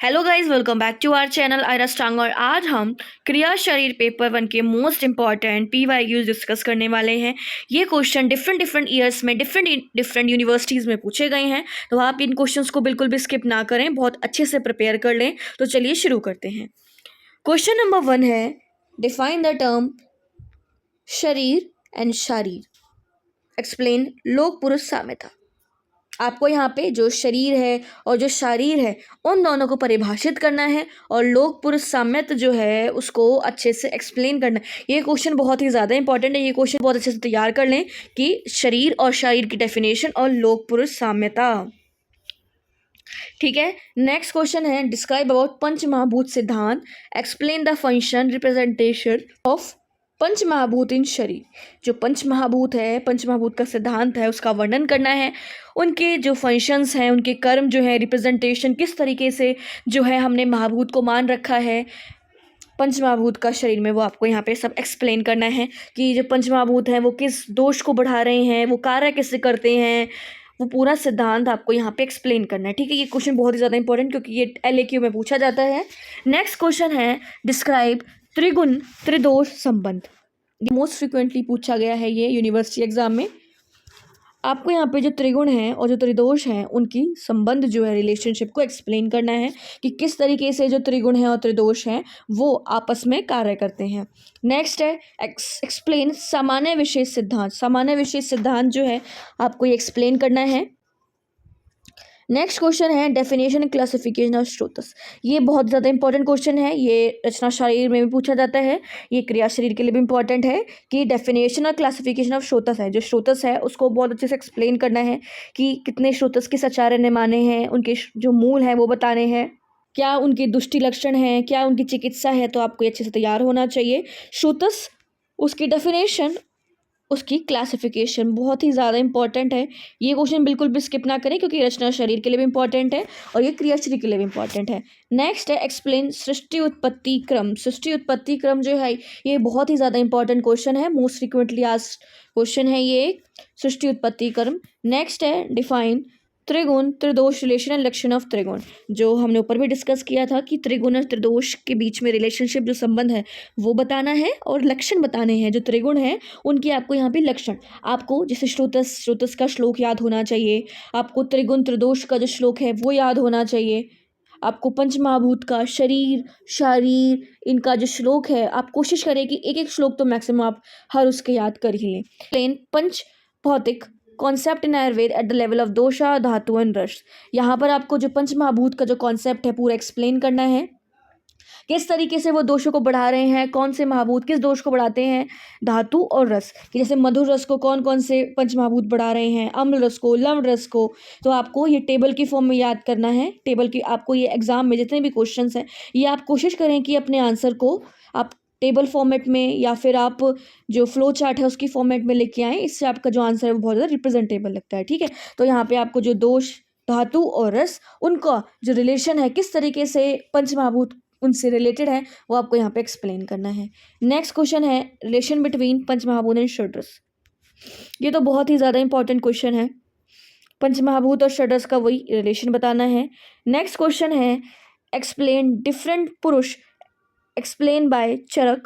Hello guys, welcome back to our channel Ayra Stang. और आज हम क्रिया शरीर पेपर 1 के मोस्ट इंपॉर्टेंट PYQs डिस्कस करने वाले हैं। ये क्वेश्चन डिफरेंट ईयर्स में डिफरेंट यूनिवर्सिटीज़ में पूछे गए हैं, तो आप इन क्वेश्चंस को बिल्कुल भी स्किप ना करें, बहुत अच्छे से प्रिपेयर कर लें। तो चलिए शुरू करते हैं। क्वेश्चन नंबर 1 है, डिफाइन द टर्म शरीर एंड शारीर, एक्सप्लेन लोक पुरुष साम्यता। आपको यहाँ पे जो शरीर है और जो शारीर है उन दोनों को परिभाषित करना है और लोक पुरुष साम्यता जो है उसको अच्छे से एक्सप्लेन करना है। ये क्वेश्चन बहुत ही ज़्यादा इंपॉर्टेंट है। ये क्वेश्चन बहुत अच्छे से तैयार कर लें कि शरीर और शारीर की डेफिनेशन और लोक पुरुष साम्यता। ठीक है, नेक्स्ट क्वेश्चन है, describe about panch mahabhoot siddhant, explain the function representation of panch mahabhoot in शरीर। जो पंच महाभूत है, पंच महाभूत का सिद्धांत है, उसका वर्णन करना है। उनके जो फंक्शंस हैं, उनके कर्म जो है, रिप्रेजेंटेशन किस तरीके से जो है हमने महाभूत को मान रखा है पंच महाभूत का शरीर में, वो आपको यहाँ पे सब एक्सप्लेन करना है कि जो पंच महाभूत हैं वो किस दोष को बढ़ा रहे हैं, वो कार्य कैसे करते हैं, वो पूरा सिद्धांत आपको यहाँ पे एक्सप्लेन करना है। ठीक है, ये क्वेश्चन बहुत ही ज़्यादा इंपॉर्टेंट क्योंकि ये LAQ में पूछा जाता है। नेक्स्ट क्वेश्चन है, डिस्क्राइब त्रिगुण त्रिदोष संबंध। ये मोस्ट फ्रिक्वेंटली पूछा गया है ये यूनिवर्सिटी एग्जाम में। आपको यहाँ पे जो त्रिगुण हैं और जो त्रिदोष हैं उनकी संबंध जो है, रिलेशनशिप को एक्सप्लेन करना है कि किस तरीके से जो त्रिगुण हैं और त्रिदोष हैं वो आपस में कार्य करते हैं। नेक्स्ट है, एक्सप्लेन सामान्य विशेष सिद्धांत। सामान्य विशेष सिद्धांत जो है आपको ये एक्सप्लेन करना है। नेक्स्ट क्वेश्चन है, डेफिनेशन एंड क्लासिफिकेशन ऑफ श्रोतस। ये बहुत ज़्यादा इंपॉर्टेंट क्वेश्चन है, ये रचना शरीर में भी पूछा जाता है, ये क्रिया शरीर के लिए भी इंपॉर्टेंट है कि डेफिनेशन और क्लासिफिकेशन ऑफ श्रोतस है। जो श्रोतस है उसको बहुत अच्छे से एक्सप्लेन करना है कि कितने श्रोतस किस आचार्य ने माने हैं, उनके जो मूल हैं वो बताने हैं, क्या उनके दुष्टि लक्षण हैं, क्या उनकी चिकित्सा है। तो आपको अच्छे से तैयार होना चाहिए। श्रोतस, उसकी डेफिनेशन, उसकी क्लासिफिकेशन बहुत ही ज़्यादा इंपॉर्टेंट है। ये क्वेश्चन बिल्कुल भी स्किप ना करें क्योंकि रचना शरीर के लिए भी इंपॉर्टेंट है और ये क्रिया शरीर के लिए भी इंपॉर्टेंट है। नेक्स्ट है, एक्सप्लेन सृष्टि उत्पत्ति क्रम। सृष्टि उत्पत्ति क्रम जो है ये बहुत ही ज़्यादा इंपॉर्टेंट क्वेश्चन है, मोस्ट फ्रिक्वेंटली आस्क्ड क्वेश्चन है ये, सृष्टि उत्पत्ति क्रम। नेक्स्ट है, डिफाइन त्रिगुण त्रिदोष रिलेशन एंड लक्षण ऑफ त्रिगुण। जो हमने ऊपर भी डिस्कस किया था कि त्रिगुण और त्रिदोष के बीच में रिलेशनशिप जो संबंध है वो बताना है और लक्षण बताने हैं। जो त्रिगुण है उनकी आपको यहाँ पे लक्षण, आपको जैसे श्रोतस का श्लोक याद होना चाहिए, आपको त्रिगुण त्रिदोष का जो श्लोक है वो याद होना चाहिए, आपको पंच महाभूत का शरीर शारीर इनका जो श्लोक है आप कोशिश करें कि एक एक श्लोक तो मैक्सिमम आप हर उसके याद कर ही लें। Plain panch bhautik concept in Ayurveda at the level of dosha dhatu and ras. यहाँ पर आपको जो पंच महाभूत का जो कॉन्सेप्ट है पूरा एक्सप्लेन करना है, किस तरीके से वो दोषों को बढ़ा रहे हैं, कौन से महाभूत किस दोष को बढ़ाते हैं, धातु और रस कि जैसे मधुर रस को कौन कौन से पंच महाभूत बढ़ा रहे हैं, अम्ल रस को, लवण रस को। तो आपको ये टेबल की फॉर्म में याद करना है। टेबल की आपको ये एग्जाम में जितने भी क्वेश्चंस हैं ये आप कोशिश करें कि अपने आंसर को आप टेबल फॉर्मेट में या फिर आप जो फ्लो चार्ट है उसकी फॉर्मेट में लेके आएँ, इससे आपका जो आंसर है वो बहुत ज़्यादा रिप्रेजेंटेबल लगता है। ठीक है, तो यहाँ पे आपको जो दोष धातु और रस उनका जो रिलेशन है, किस तरीके से पंच महाभूत उनसे रिलेटेड है, वो आपको यहाँ पे एक्सप्लेन करना है। नेक्स्ट क्वेश्चन है, रिलेशन बिटवीन पंच महाभूत एंड षड्रस। ये तो बहुत ही ज़्यादा इंपॉर्टेंट क्वेश्चन है, पंच महाभूत और षड्रस का वही रिलेशन बताना है। नेक्स्ट क्वेश्चन है, explain different purush, explain by Charak,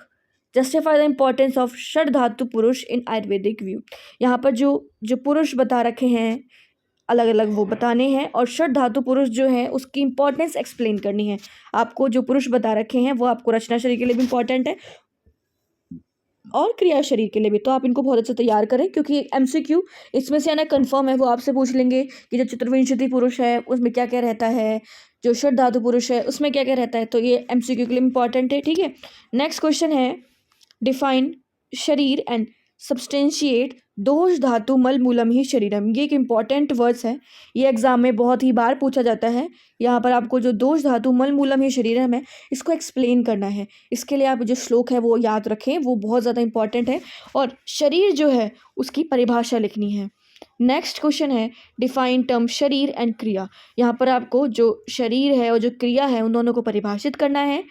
justify the importance of shad dhatu purush in Ayurvedic view. यहाँ पर जो पुरुष बता रखे हैं अलग अलग वो बताने हैं और षड धातु पुरुष जो है उसकी इंपॉर्टेंस एक्सप्लेन करनी है। आपको जो पुरुष बता रखे हैं वो आपको रचना शरीर के लिए भी इंपॉर्टेंट है और क्रिया शरीर के लिए भी, तो आप इनको बहुत अच्छे तैयार करें क्योंकि MCQ इसमें से आना कन्फर्म है। वो आपसे पूछ लेंगे कि जो चतुर्विंशति पुरुष है उसमें क्या क्या रहता है, जो षड धातु पुरुष है उसमें क्या क्या रहता है, तो ये MCQ के लिए इंपॉर्टेंट है। ठीक है, नेक्स्ट क्वेश्चन है, डिफाइन शरीर एंड सब्सटेंशिएट दोष धातु मल मूलम ही शरीरम। ये एक इंपॉर्टेंट वर्ड्स है, ये एग्जाम में बहुत ही बार पूछा जाता है। यहाँ पर आपको जो दोष धातु मल मूलम ही शरीरम है इसको एक्सप्लेन करना है। इसके लिए आप जो श्लोक है वो याद रखें, वो बहुत ज़्यादा इंपॉर्टेंट है और शरीर जो है उसकी परिभाषा लिखनी है। नेक्स्ट क्वेश्चन है, डिफाइन टर्म शरीर एंड क्रिया। यहाँ पर आपको जो शरीर है और जो क्रिया है उन दोनों को परिभाषित करना है।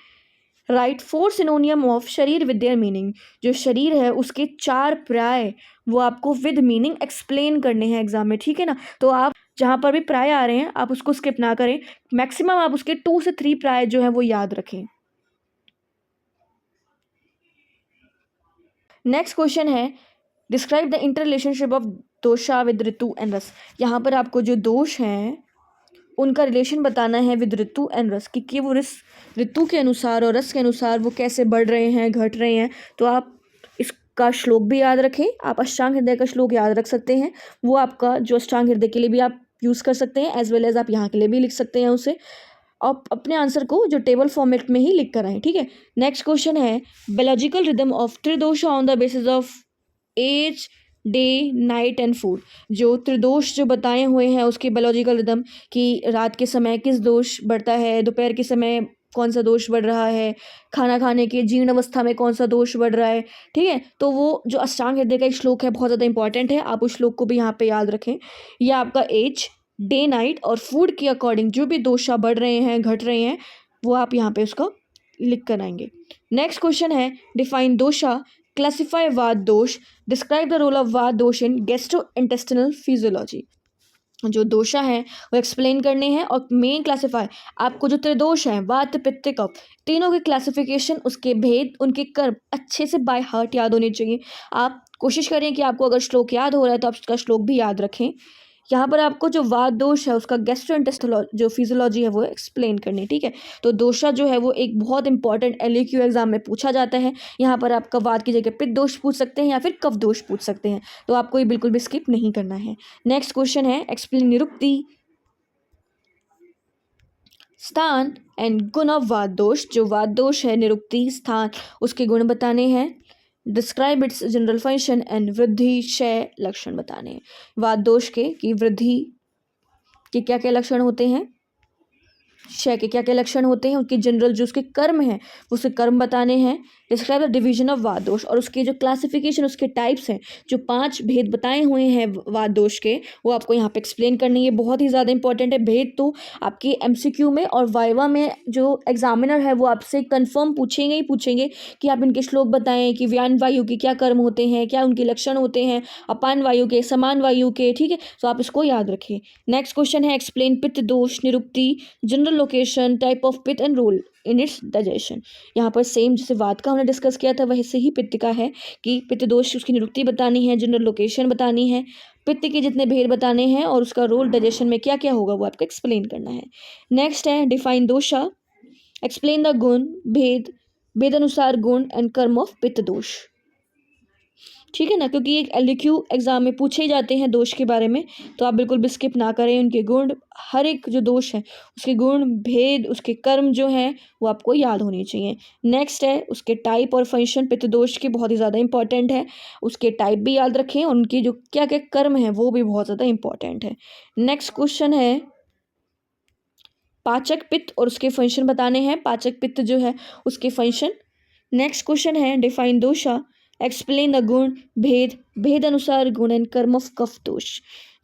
राइट 4 सिनोनियम ऑफ शरीर विद देयर मीनिंग। जो शरीर है उसके 4 पर्याय वो आपको विद मीनिंग एक्सप्लेन करने हैं एग्जाम में। ठीक है ना, तो आप जहाँ पर भी प्राय आ रहे हैं आप उसको स्किप ना करें, मैक्सिमम आप उसके 2 से 3 प्राय जो है वो याद रखें। नेक्स्ट क्वेश्चन है describe the interrelationship of dosha with ritu and ras. यहाँ पर आपको जो दोष हैं उनका रिलेशन बताना है विद ऋतु एंड रस, कि वो ऋतु के अनुसार और रस के अनुसार वो कैसे बढ़ रहे हैं, घट रहे हैं। तो आप इसका श्लोक भी याद रखें, आप अष्टांग हृदय का श्लोक याद रख सकते हैं, वो आपका जो अष्टांग हृदय के लिए भी आप यूज़ कर सकते हैं, एज वेल एज आप यहाँ के लिए भी लिख सकते हैं उसे। आप अपने आंसर को जो टेबल फॉर्मेट में ही लिख कर आएँ, ठीक है। नेक्स्ट क्वेश्चन है biological rhythm of tridosha on the basis of age, day, night and food. जो त्रिदोष जो बताए हुए हैं उसकी बायोलॉजिकल रिदम, कि रात के समय किस दोष बढ़ता है, दोपहर के समय कौन सा दोष बढ़ रहा है, खाना खाने के जीर्ण अवस्था में कौन सा दोष बढ़ रहा है, ठीक है। तो वो जो अष्टांग हृदय का एक श्लोक है बहुत ज़्यादा इंपॉर्टेंट है, आप उस श्लोक को भी यहाँ पे याद रखें। यह आपका एज, डे, नाइट और फूड के अकॉर्डिंग जो भी दोषा बढ़ रहे हैं, घट रहे हैं, वो आप यहाँ पे उसको लिख कर आएंगे। नेक्स्ट क्वेश्चन है डिफाइन दोषा, क्लासिफाई वात दोष, डिस्क्राइब द रोल ऑफ वात दोष इन गैस्ट्रोइंटेस्टिनल फिजियोलॉजी। जो दोषा है वो एक्सप्लेन करने हैं और मेन क्लासिफाई, आपको जो त्रिदोष है वात, पित्त, कफ, तीनों के क्लासिफिकेशन, उसके भेद, उनके कर्म अच्छे से बाय हार्ट याद होने चाहिए। आप कोशिश करें कि आपको अगर श्लोक याद हो रहा है तो आप उसका श्लोक भी याद रखें। यहाँ पर आपको जो वात दोष है उसका गैस्ट्रोइंटेस्टिनल जो फिजियोलॉजी है वो एक्सप्लेन करनी, ठीक है। तो दोषा जो है वो एक बहुत इंपॉर्टेंट एलक्यू एग्जाम में पूछा जाता है। यहाँ पर आपका वात की जगह पित्त दोष पूछ सकते हैं या फिर कफ दोष पूछ सकते हैं, तो आपको ये बिल्कुल भी स्किप नहीं करना है। नेक्स्ट क्वेश्चन है एक्सप्लेन निरुक्ति, स्थान एंड गुण ऑफ वात दोष। जो वात दोष है, निरुक्ति, स्थान, उसके गुण बताने हैं। Describe it's general function and वृद्धि, क्षय, लक्षण बताने हैं। वात दोष के कि वृद्धि के क्या क्या लक्षण होते हैं, क्षय के क्या क्या लक्षण होते हैं, उनके जनरल जो उसके कर्म हैं वो उसके कर्म बताने हैं। डिस्क्राइब द डिवीजन ऑफ वात दोष, और उसके जो क्लासिफिकेशन, उसके टाइप्स हैं, जो 5 भेद बताए हुए हैं वात दोष के, वो आपको यहाँ पे एक्सप्लेन करनी है। बहुत ही ज़्यादा इंपॉर्टेंट है। भेद तो आपके एमसीक्यू में और वाइवा में जो एग्जामिनर है वो आपसे कंफर्म पूछेंगे ही पूछेंगे कि आप इनके श्लोक बताएं कि व्यान वायु के क्या कर्म होते हैं, क्या उनके लक्षण होते हैं, अपान वायु के, समान वायु के, ठीक है। तो आप इसको याद रखें। नेक्स्ट क्वेश्चन है explain pitta dosha, nirukti, general location, type of pitta and role in its digestion. यहाँ पर सेम जैसे वात का हमने डिस्कस किया था वैसे ही पित्त का है कि पित्त दोष उसकी निरुक्ति बतानी है, जनरल लोकेशन बतानी है, पित्त के जितने भेद बताने हैं और उसका रोल डाइजेशन में क्या क्या होगा वो आपको एक्सप्लेन करना है। नेक्स्ट है डिफाइन दोषा, एक्सप्लेन द गुण, भेद, भेद अनुसार गुण एंड कर्म ऑफ पित्त दोष, ठीक है ना, क्योंकि एक एलक्यू एग्जाम में पूछे जाते हैं दोष के बारे में, तो आप बिल्कुल भी स्किप ना करें। उनके गुण, हर एक जो दोष है उसके गुण, भेद, उसके कर्म जो हैं वो आपको याद होने चाहिए। नेक्स्ट है उसके टाइप और फंक्शन, पित्त दोष के बहुत ही ज़्यादा इंपॉर्टेंट है, उसके टाइप भी याद रखें और उनके जो क्या क्या कर्म हैं वो भी बहुत ज़्यादा इंपॉर्टेंट है। नेक्स्ट क्वेश्चन है पाचक पित्त और उसके फंक्शन बताने हैं, पाचक पित्त जो है उसके फंक्शन। नेक्स्ट क्वेश्चन है डिफाइन दोषा, एक्सप्लेन द गुण, भेद, भेद अनुसार गुण एंड कर्म ऑफ कफ दोष।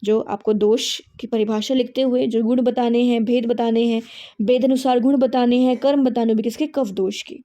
जो आपको दोष की परिभाषा लिखते हुए जो गुण बताने हैं, भेद बताने हैं, भेद अनुसार गुण बताने हैं, कर्म बताने भी किसके, कफ दोष की।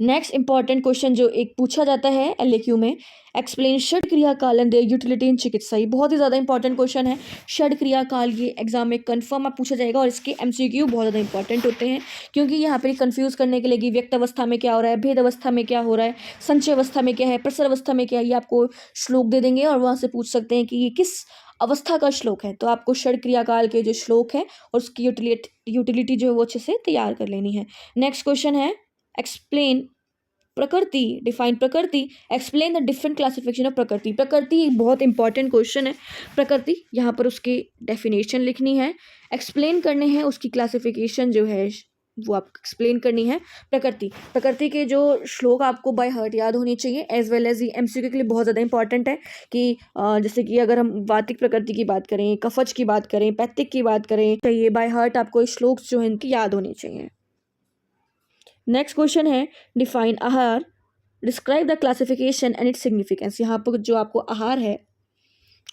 नेक्स्ट इंपॉर्टेंट क्वेश्चन जो एक पूछा जाता है एलक्यू में, एक्सप्लेन षड क्रिया काल एंड देयर यूटिलिटी इन चिकित्सा। ये बहुत ही ज़्यादा इंपॉर्टेंट क्वेश्चन है। षड क्रिया काल ये एग्जाम में कंफर्म आप पूछा जाएगा और इसके एमसीक्यू बहुत ज़्यादा इंपॉर्टेंट होते हैं, क्योंकि यहाँ पर कंफ्यूज करने के लिए कि व्यक्त अवस्था में क्या हो रहा है, भेद अवस्था में क्या हो रहा है, संचय अवस्था में क्या है, प्रसर अवस्था में क्या है, ये आपको श्लोक दे देंगे और वहाँ से पूछ सकते हैं कि ये किस अवस्था का श्लोक है। तो आपको षड क्रिया काल के जो श्लोक है और उसकी यूटिलिटी जो है वो अच्छे से तैयार कर लेनी है। नेक्स्ट क्वेश्चन है एक्सप्लेन प्रकृति, डिफाइन प्रकृति, explain the different classification of प्रकृति। प्रकृति एक बहुत इंपॉर्टेंट क्वेश्चन है। प्रकृति यहाँ पर उसकी डेफिनेशन लिखनी है, एक्सप्लेन करने हैं, उसकी क्लासिफिकेशन जो है वो आपको एक्सप्लेन करनी है। प्रकृति के जो श्लोक आपको बाय हार्ट याद होनी चाहिए, एज वेल एज ये एमसीक्यू के लिए बहुत ज़्यादा इंपॉर्टेंट है कि जैसे कि अगर हम वातिक प्रकृति की बात करें, कफज की बात करें, पैतिक की बात करें, तो ये बाय हार्ट आपको श्लोक जो है इनकी याद होने चाहिए। नेक्स्ट क्वेश्चन है डिफाइन आहार, describe the classification and its significance. यहाँ पर जो आपको आहार है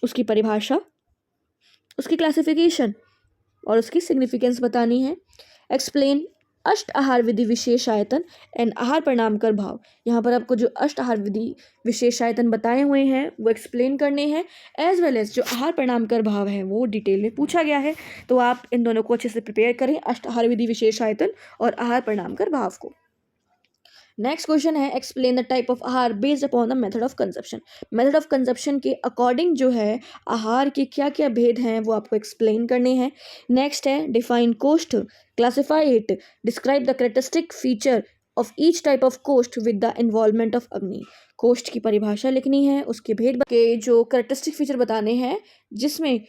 उसकी परिभाषा, उसकी क्लासिफिकेशन और उसकी सिग्निफिकेंस बतानी है। एक्सप्लेन अष्ट आहार विधि विशेषायतन एंड आहार परिणाम कर भाव। यहाँ पर आपको जो अष्ट आहार विधि विशेषायतन बताए हुए हैं वो एक्सप्लेन करने हैं, एज वेल एज जो आहार परिणाम कर भाव है वो डिटेल में पूछा गया है। तो आप इन दोनों को अच्छे से प्रिपेयर करें, अष्ट आहार विधि विशेषायतन और आहार परिणाम कर भाव को। नेक्स्ट क्वेश्चन है एक्सप्लेन द टाइप ऑफ आहार based upon the method of consumption. Method of consumption के अकॉर्डिंग जो है आहार के क्या क्या भेद हैं वो आपको एक्सप्लेन करने हैं। नेक्स्ट है डिफाइन कोष्ठ, classify it, describe the characteristic feature of each type of कोष्ठ विद द इन्वॉल्वमेंट ऑफ अग्नि। कोष्ठ की परिभाषा लिखनी है, उसके भेद के जो कैरेक्टरिस्टिक फीचर बताने हैं, जिसमें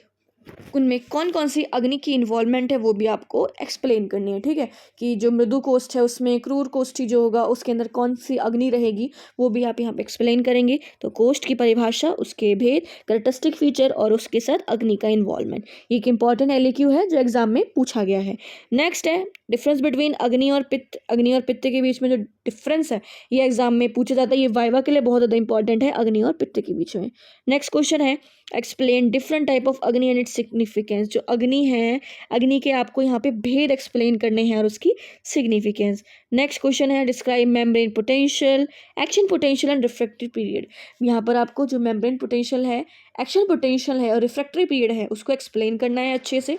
उनमें कौन कौन सी अग्नि की इन्वॉल्वमेंट है वो भी आपको एक्सप्लेन करनी है। ठीक है, कि जो मृदु कोष्ठ है उसमें क्रूर कोष्ठी जो होगा उसके अंदर कौन सी अग्नि रहेगी वो भी आप यहाँ पे एक्सप्लेन करेंगे। तो कोष्ठ की परिभाषा, उसके भेद, कैरेक्टरिस्टिक फीचर और उसके साथ अग्नि का इन्वॉल्वमेंट, ये एक इंपॉर्टेंट एलक्यू है जो एग्जाम में पूछा गया है। नेक्स्ट है डिफरेंस बिटवीन अग्नि और पित्त। अग्नि और पित्त के बीच में जो डिफरेंस है ये एग्जाम में पूछा जाता है, ये वाइवा के लिए बहुत ज़्यादा इंपॉर्टेंट है, अग्नि और पित्त के बीच में। नेक्स्ट क्वेश्चन है एक्सप्लेन डिफरेंट टाइप ऑफ अग्नि एंड इट्स सिग्निफिकेंस। जो अग्नि है, अग्नि के आपको यहाँ पे भेद एक्सप्लेन करने हैं और उसकी सिग्निफिकेंस। नेक्स्ट क्वेश्चन है describe membrane potential, action potential and refractory period. यहाँ पर आपको जो मेम्ब्रेन पोटेंशियल है, एक्शन पोटेंशियल है और रिफ्रैक्टरी पीरियड है उसको एक्सप्लेन करना है अच्छे से।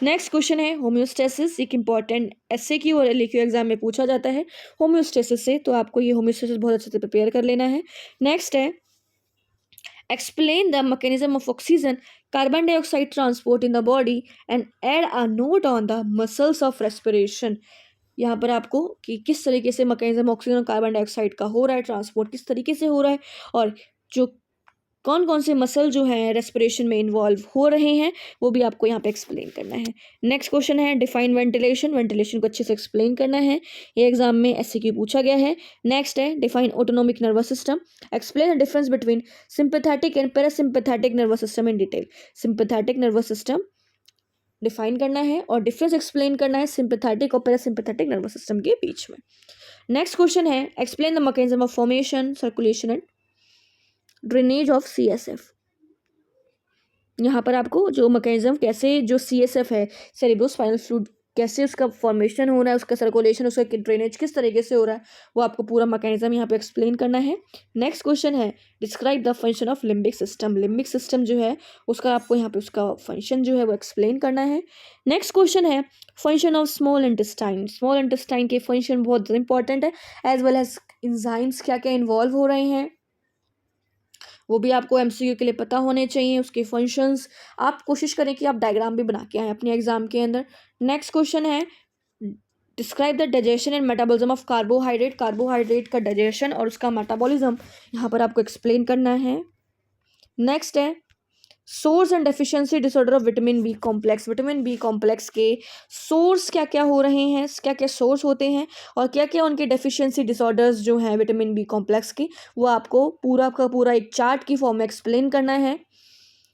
नेक्स्ट क्वेश्चन है होम्योस्टेसिस, एक इंपॉर्टेंट एसएक्यू और एलक्यू एग्जाम में पूछा जाता है होम्योस्टेसिस से, तो आपको ये होम्योस्टेसिस बहुत अच्छे से प्रिपेयर कर लेना है। नेक्स्ट है explain the mechanism of oxygen carbon dioxide transport in the body and add a note on the muscles of respiration। यहाँ पर आपको कि किस तरीके से मैकेनिज्म ऑक्सीजन और कार्बन डाइऑक्साइड का हो रहा है, ट्रांसपोर्ट किस तरीके से हो रहा है और जो कौन कौन से मसल जो हैं रेस्पिरेशन में इन्वॉल्व हो रहे हैं वो भी आपको यहाँ पे एक्सप्लेन करना है। नेक्स्ट क्वेश्चन है डिफाइन वेंटिलेशन। वेंटिलेशन को अच्छे से एक्सप्लेन करना है, ये एग्जाम में एससीक्यू पूछा गया है। नेक्स्ट है define autonomic nervous system, explain the difference between sympathetic and parasympathetic nervous system in detail. Sympathetic nervous system define करना है और डिफरेंस एक्सप्लेन करना है सिंपैथेटिक और पैरासिम्पैथेटिक नर्वस सिस्टम के बीच में। नेक्स्ट क्वेश्चन है explain the mechanism of formation, circulation and drainage of CSF। यहाँ पर आपको जो मैकेनिज्म कैसे जो CSF है, सेरेब्रोस्पाइनल फ्लूइड, कैसे उसका फॉर्मेशन हो रहा है, उसका सर्कुलेशन, उसका ड्रेनेज किस तरीके से हो रहा है, वो आपको पूरा मैकेनिज्म यहाँ पे एक्सप्लेन करना है। नेक्स्ट क्वेश्चन है describe the function of limbic system. Limbic system जो है उसका आपको यहाँ पे उसका फंक्शन जो है वो एक्सप्लेन करना है। नेक्स्ट क्वेश्चन है function of small intestine. Small intestine के फंक्शन बहुत इंपॉर्टेंट है, एज वेल एज इंजाइम्स क्या क्या इन्वॉल्व हो रहे हैं वो भी आपको MCQ के लिए पता होने चाहिए, उसके फंक्शंस। आप कोशिश करें कि आप डायग्राम भी बना के आएँ अपने एग्जाम के अंदर। नेक्स्ट क्वेश्चन है describe the digestion and metabolism of carbohydrate. Carbohydrate का डाइजेशन और उसका मेटाबॉलिज्म यहाँ पर आपको एक्सप्लेन करना है। नेक्स्ट है source and deficiency disorder of vitamin B complex. Vitamin B complex के सोर्स क्या क्या हो रहे हैं, क्या क्या सोर्स होते हैं और क्या क्या उनके डेफिशिएंसी डिसऑर्डर्स जो हैं विटामिन बी कॉम्प्लेक्स के, वो आपको पूरा का पूरा एक चार्ट की फॉर्म में एक्सप्लेन करना है।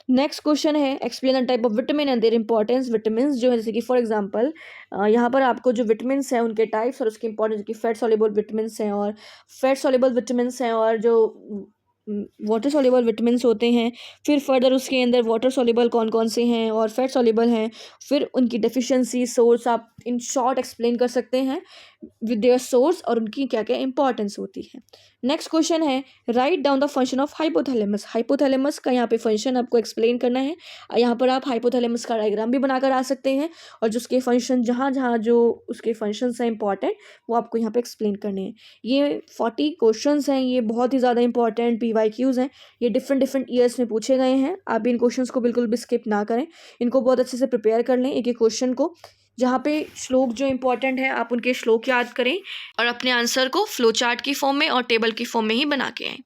नेक्स्ट क्वेश्चन है explain the type of vitamin and their importance. Vitamin जो है जैसे कि फॉर एग्जांपल यहाँ पर आपको जो विटामिन हैं उनके टाइप्स और उसकी इंपॉर्टेंस, की फैट सॉल्युबल विटामिन हैं और फैट सॉल्युबल विटामिन हैं और जो वाटर सॉल्युबल विटामिन होते हैं। फिर फर्दर उसके अंदर वाटर सॉल्युबल कौन कौन से हैं और फैट सॉल्युबल हैं, फिर उनकी डेफिशिएंसी, सोर्स आप इन शॉर्ट एक्सप्लेन कर सकते हैं विद देयर सोर्स और उनकी क्या क्या इंपॉर्टेंस होती है। नेक्स्ट क्वेश्चन है write down the function of hypothalamus. Hypothalamus का यहाँ पे फंक्शन आपको एक्सप्लेन करना है। यहाँ पर आप हाइपोथैलेमस का डायग्राम भी बनाकर आ सकते हैं और जो उसके फंक्शन जहाँ जहाँ जो उसके फंक्शंस हैं इंपॉर्टेंट वो आपको यहाँ पे एक्सप्लेन करने हैं। ये 40 क्वेश्चंस हैं, ये बहुत ही ज़्यादा इंपॉर्टेंट PYQs हैं, ये डिफरेंट ईयर्स में पूछे गए हैं। आप इन क्वेश्चंस को बिल्कुल भी स्किप ना करें, इनको बहुत अच्छे से प्रिपेयर कर लें एक एक क्वेश्चन को। जहाँ पे श्लोक जो इंपॉर्टेंट है आप उनके श्लोक याद करें और अपने आंसर को फ्लो चार्ट की फॉर्म में और टेबल की फॉर्म में ही बना के आएँ।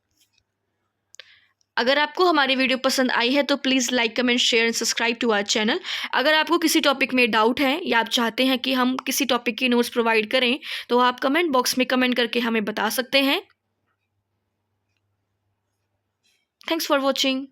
अगर आपको हमारी वीडियो पसंद आई है तो please like, comment, share and subscribe to our channel. अगर आपको किसी टॉपिक में डाउट है या आप चाहते हैं कि हम किसी टॉपिक की नोट्स प्रोवाइड करें तो आप कमेंट बॉक्स में कमेंट करके हमें बता सकते हैं। Thanks for watching.